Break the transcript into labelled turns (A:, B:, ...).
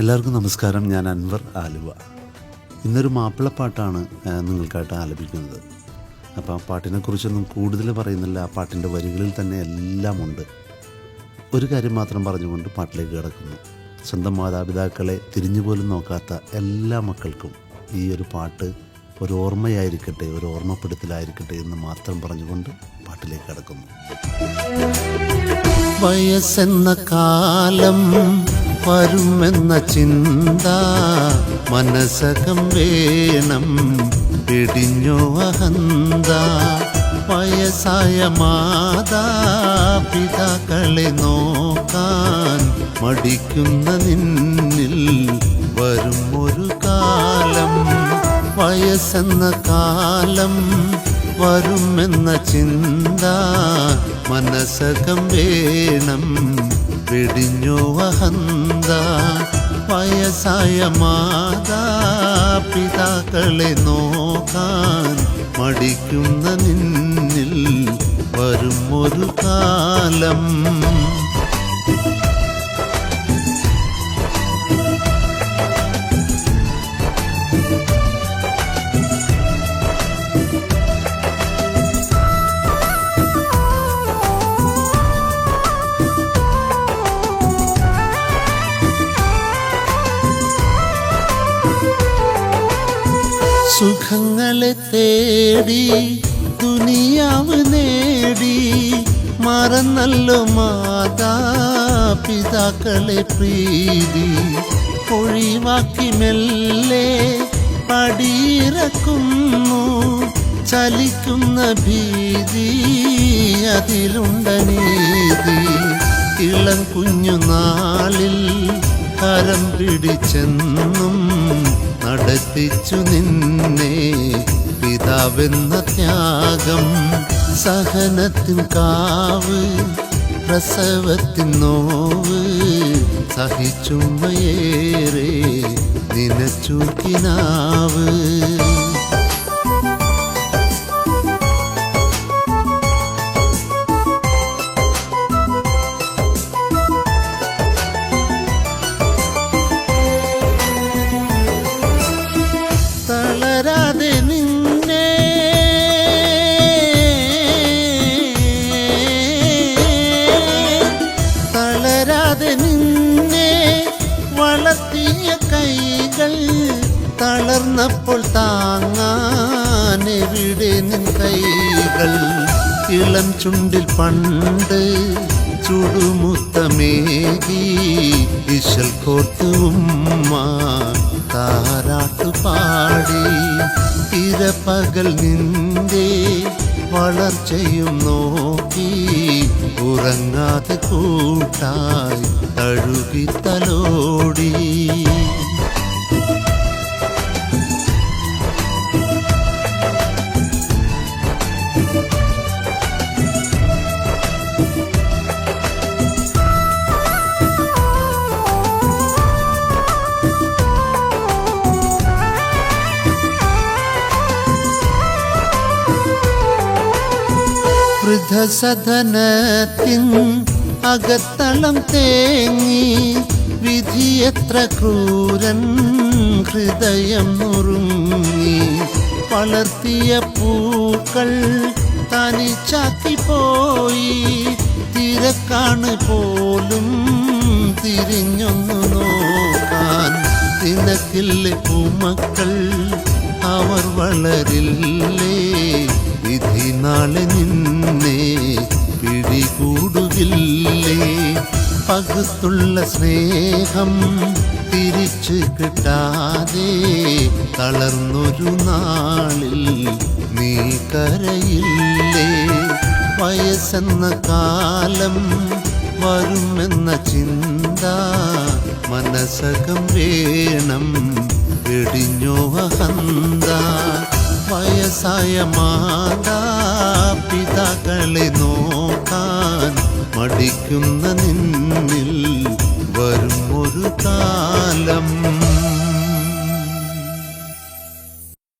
A: എല്ലാവർക്കും നമസ്കാരം. ഞാൻ അൻവർ ആലുവ. ഇന്നൊരു മാപ്പിളപ്പാട്ടാണ് നിങ്ങൾക്കായിട്ട് ആലപിക്കുന്നത്. അപ്പോൾ ആ പാട്ടിനെക്കുറിച്ചൊന്നും കൂടുതൽ പറയുന്നില്ല. ആ പാട്ടിൻ്റെ വരികളിൽ തന്നെ എല്ലാമുണ്ട്. ഒരു കാര്യം മാത്രം പറഞ്ഞുകൊണ്ട് പാട്ടിലേക്ക് കിടക്കുന്നു. സ്വന്തം മാതാപിതാക്കളെ തിരിഞ്ഞുപോലും നോക്കാത്ത എല്ലാ മക്കൾക്കും ഈ ഒരു പാട്ട് ഒരു ഓർമ്മയായിരിക്കട്ടെ, ഒരു ഓർമ്മപ്പെടുത്തലായിരിക്കട്ടെ എന്ന് മാത്രം പറഞ്ഞുകൊണ്ട് പാട്ടിലേക്ക് കിടക്കുന്നു. വയസ്സെന്ന കാലം വരുമെന്ന ചിന്ത മനസ്സകം വേണം, പിടിഞ്ഞോ അഹന്ത. വയസ്സായ മാതാപിതാക്കളെ നോക്കാൻ മടിക്കുന്ന നിന്നിൽ വരും ഒരു കാലം. വയസ്സെന്ന കാലം വരുമെന്ന ചിന്ത മനസ്സകം വേണം, പിടിഞ്ഞോ അഹന്ത. വയസ്സായ മാതാപിതാക്കളെ നോക്കാൻ മടിക്കുന്ന നിന്നിൽ വരും ഒരു കാലം. സുഖങ്ങളെ തേടി ദുനിയാവ് നേടി മറന്നല്ലോ മാതാപിതാക്കളെ പ്രീതി. ഒഴിവാക്കി മെല്ലെ പടിയിറക്കുന്നു, ചലിക്കുന്ന ഭീതി അതിലുണ്ട നീതി. ഇളം കുഞ്ഞുനാളിൽ കരം പിടിച്ചെന്നും നടത്തിച്ചു നിന്നെ പിതാവെന്ന ത്യാഗം. സഹനത്തിൻ കാവ് പ്രസവത്തിൻ നോവ് സഹിച്ചുമ്മയേറെ നിനച്ചു കിനാവ്. തളരാതെ നിന്നെ വളർത്തിയ കൈകൾ തളർന്നപ്പോൾ താങ്ങാൻ എവിടെ നിൻ കൈകൾ. ഇളം ചുണ്ടിൽ പണ്ട് ചുടുമുത്തമേകി ഇശൽ കോർത്ത് ഉമ്മ താരാട്ടുപാടി. ഇരപകൽ നിന്റെ വളർച്ചയും നോക്കി ഉറങ്ങാതെ കൂട്ടായി തഴുകി തലോടി. വൃദ്ധസദനത്തിൻ അകത്തളം തേങ്ങി വിധിയെത്ര ക്രൂരൻ ഹൃദയം നുറുങ്ങി. വളർത്തിയ പൂക്കൾ തനിച്ചാക്കി പോയി, തിരക്കാണ് പോലും തിരിഞ്ഞൊന്നു നോക്കാൻ. നിനക്കില്ലേ പൂമക്കൾ, അവർ വളരില്ലേ, വിധി നാളെ നിന്നെ പിടികൂടുകില്ലേ. പകുത്തുള്ള സ്നേഹം തിരിച്ചു കിട്ടാതെ തളർന്നൊരു നാളിൽ നീ കരയില്ലേ. വയസ്സെന്ന കാലം വരുമെന്ന ചിന്ത മനസ്സകം വേണം, പിടിഞ്ഞോ അഹന്ത. വയസ്സായ മാതാപിതാക്കളെ നോക്കാൻ മടിക്കുന്ന നിന്നിൽ വരും ഒരു കാലം.